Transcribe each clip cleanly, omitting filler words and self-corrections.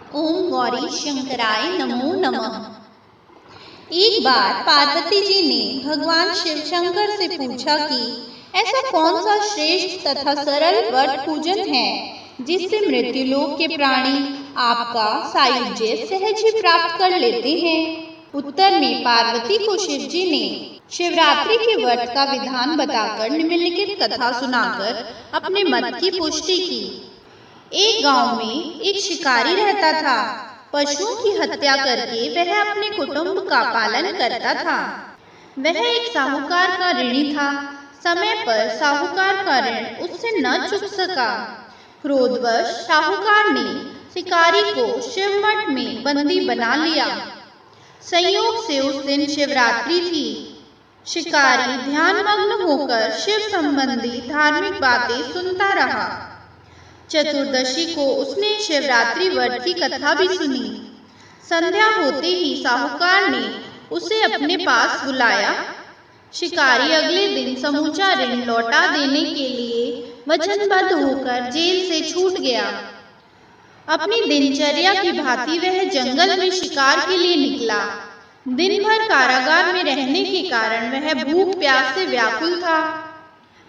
ओम गौरी शंकराय नमो नमः। एक बार पार्वती जी ने भगवान शिव शंकर से पूछा कि ऐसा कौन सा श्रेष्ठ तथा सरल वट पूजन है जिससे मृत्युलोक के प्राणी आपका सायुज्य सहज ही प्राप्त कर लेते हैं। उत्तर में पार्वती को शिव जी ने शिवरात्रि के व्रत का विधान बताकर निम्नलिखित कथा सुनाकर अपने मत की पुष्टि की। एक गांव में एक शिकारी रहता था। पशुओं की हत्या करके वह अपने कुटुंब का पालन करता था। वह एक साहूकार का ऋणी था। समय पर साहूकार का ऋण उससे न चुक सका। क्रोधवश साहूकार ने शिकारी को शिव मठ में बंदी बना लिया। संयोग से उस दिन शिवरात्रि थी। शिकारी ध्यानमग्न होकर शिव संबंधी धार्मिक बातें सुनता रहा। चतुर्दशी को उसने शिवरात्रि व्रत की कथा भी सुनी। संध्या होते ही साहूकार ने उसे अपने पास बुलाया। शिकारी अगले दिन समूचा ऋण लौटा देने के लिए वचनबद्ध होकर जेल से छूट गया। अपनी दिनचर्या की भांति वह जंगल में शिकार के लिए निकला। दिन भर कारागार में रहने के कारण वह भूख प्यास से व्याकुल था।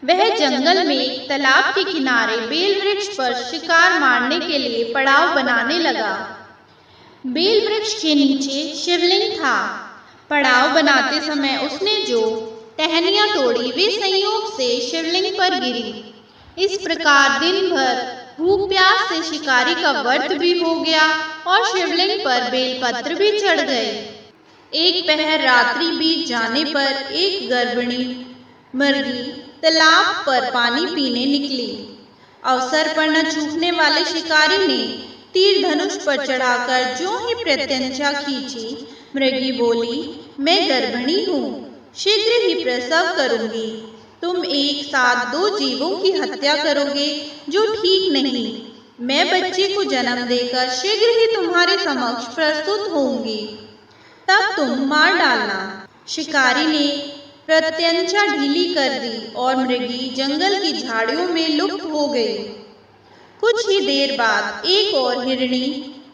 वह जंगल में एक तालाब के किनारे बेल वृक्ष पर शिकार मारने के लिए पड़ाव बनाने लगा। बेल वृक्ष के नीचे शिवलिंग था। पड़ाव बनाते समय उसने जो टहनियां तोड़ी वे संयोग से शिवलिंग पर गिरी। इस प्रकार दिन भर भूख प्यास से शिकारी का व्रत भी हो गया और शिवलिंग पर बेलपत्र भी चढ़ गए। एक पहर रात्रि बीत जाने पर एक गर्भिणी मृगी तालाब पर पानी पीने निकली। अवसर पर न चूकने वाले शिकारी ने तीर धनुष पर चढ़ाकर जो ही प्रत्यंचा खींची। मृगी बोली, मैं गर्भिणी हूँ, शीघ्र ही प्रसव करूंगी। तुम एक साथ दो जीवों की हत्या करोगे जो ठीक नहीं। मैं बच्चे को जन्म देकर शीघ्र ही तुम्हारे समक्ष प्रस्तुत होंगी, तब तुम मार डालना। शिकारी ने प्रत्यंचा ढीली कर दी और मृगी जंगल की झाड़ियों में लुप्त हो गई। कुछ ही देर बाद एक और हिरणी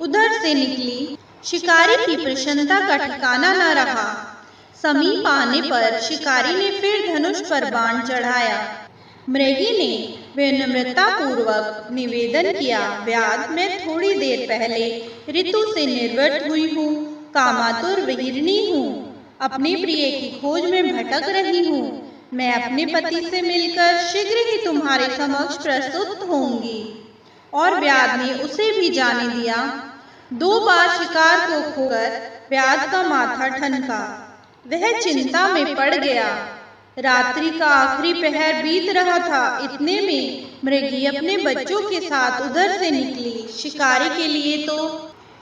उधर से निकली। शिकारी की प्रसन्नता का ठिकाना न रहा। समीप आने पर शिकारी ने फिर धनुष पर बाण चढ़ाया। मृगी ने विनम्रता पूर्वक निवेदन किया, व्याध, मैं थोड़ी देर पहले ऋतु से निर्वृत हुई हूँ, कामातुर हिरणी हूँ, अपने प्रिय की खोज में भटक रही हूँ। मैं अपने पति से मिलकर शीघ्र ही तुम्हारे समक्ष प्रस्तुत होंगी। और व्याध ने उसे भी जाने दिया। 2 बार शिकार को खोकर व्याध का माथा ठनका। वह चिंता में पड़ गया। रात्रि का आखिरी पहर बीत रहा था। इतने में मृगी अपने बच्चों के साथ उधर से निकली। शिकारी के लिए तो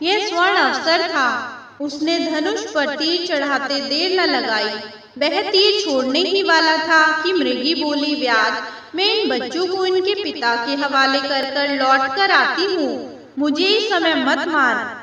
यह स्वर्ण अवसर था। उसने धनुष पर तीर चढ़ाते देर न लगाई। वह तीर छोड़ने ही वाला था कि मृगी बोली, व्याध, मैं इन बच्चों को इनके पिता के हवाले कर लौट कर आती हूँ, मुझे इस समय मत मार।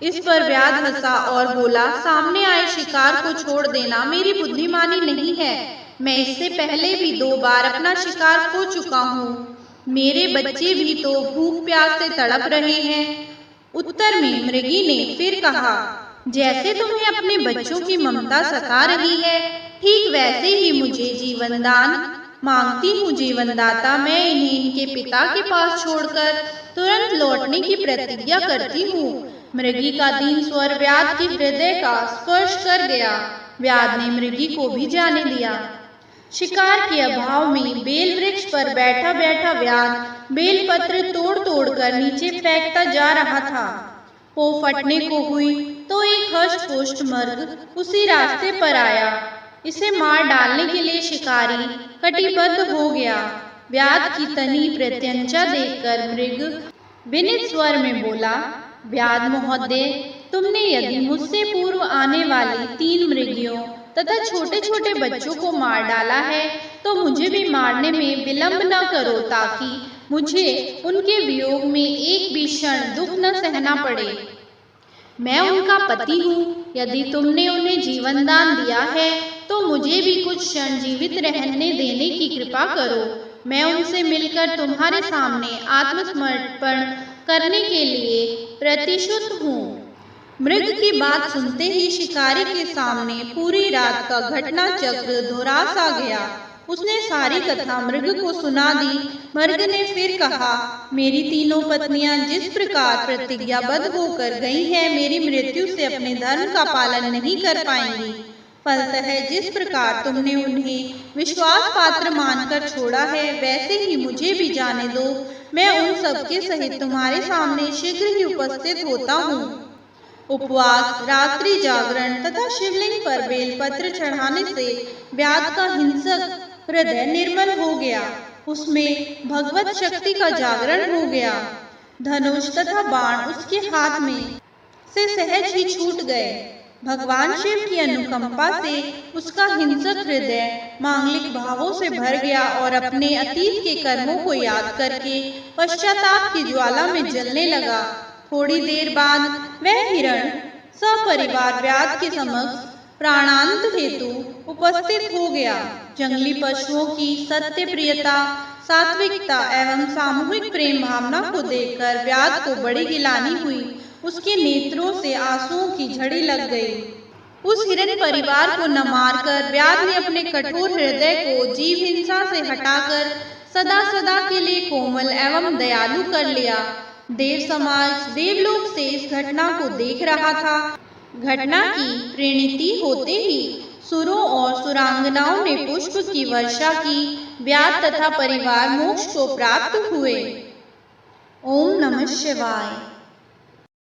इस पर व्याध हंसा और बोला, सामने आए शिकार को छोड़ देना मेरी बुद्धिमानी नहीं है। मैं इससे पहले भी 2 बार अपना शिकार खो चुका हूँ। मेरे बच्चे भी तो भूख प्यास से तड़प रहे हैं। उत्तर में मृगी ने फिर कहा, जैसे तुम्हें अपने बच्चों की ममता सता रही है, ठीक वैसे ही मुझे जीवन दान मांगती हूँ। जीवनदाता, मैं इन्हें इनके पिता के पास छोड़कर तुरंत लौटने की प्रतिज्ञा करती हूँ। मृगी का दीन स्वर व्याध के हृदय का स्पर्श कर गया। व्याध ने मृगी को भी जाने दिया। शिकार के अभाव में बेल वृक्ष पर बैठा बैठा व्याध बेलपत्र तोड़ तोड़ कर नीचे फेंकता जा रहा था। वो फटने को हुई तो एक हष्ट पुष्ट मर्ग उसी रास्ते पर आया। इसे मार डालने के लिए शिकारी कटिबद्ध हो गया। व्याध की तनी प्रत्यंचा देखकर मृग विनीत स्वर में बोला, व्याध महोदय, तुमने यदि मुझसे पूर्व आने वाली 3 मृगियों तथा छोटे छोटे बच्चों को मार डाला है तो मुझे भी मारने में विलंब न करो, ताकि मुझे उनके वियोग में एक भी क्षण दुख न सहना पड़े। मैं उनका पति हूँ। यदि तुमने उन्हें जीवन दान दिया है तो मुझे भी कुछ क्षण जीवित रहने देने की कृपा करो। मैं उनसे मिलकर तुम्हारे सामने आत्मसमर्पण करने के लिए प्रतिशुद्ध हूँ। मृग की बात सुनते ही शिकारी के सामने पूरी रात का घटना चक्र दोहरा सा गया। उसने सारी कथा मृग को सुना दी। मृग ने फिर कहा, मेरी तीनों पत्नियां जिस प्रकार प्रतिज्ञाबद्ध होकर गई हैं, मेरी मृत्यु से अपने धर्म का पालन नहीं कर पाएंगी। फलतः जिस प्रकार तुमने उन्हें विश्वास पात्र मानकर छोड़ा है, वैसे ही मुझे भी जाने दो। मैं उन सबके सहित तुम्हारे सामने शीघ्र ही उपस्थित होता हूँ। उपवास, रात्रि जागरण तथा शिवलिंग पर बेलपत्र चढ़ाने से व्याध का हिंसक हृदय निर्मल हो गया। उसमें भगवत शक्ति का जागरण हो गया। धनुष तथा बाण उसके हाथ में से सहज ही छूट गए। भगवान शिव की अनुकंपा से उसका हिंसक हृदय मांगलिक भावों से भर गया और अपने अतीत के कर्मों को याद करके पश्चाताप की ज्वाला में जलने लगा। थोड़ी देर बाद वह हिरण सपरिवार व्याध के समक्ष प्राणांत हेतु उपस्थित हो गया। जंगली पशुओं की सत्य प्रियता, सात्विकता एवं सामूहिक प्रेम भावना को देखकर व्याध को बड़ी गिलानी हुई। उसके नेत्रों से आंसुओं की झड़ी लग गई। उस हिरण परिवार को न मारकर व्याध ने अपने कठोर हृदय को जीव हिंसा से हटाकर सदा सदा के लिए कोमल एवं दयालु कर लिया। देव समाज देवलोक से इस घटना को देख रहा था। घटना की परिणति होते ही सुरों और सुरांगनाओं ने पुष्प की वर्षा की। व्याध तथा परिवार मोक्ष को प्राप्त हुए। ओम नमः शिवाय।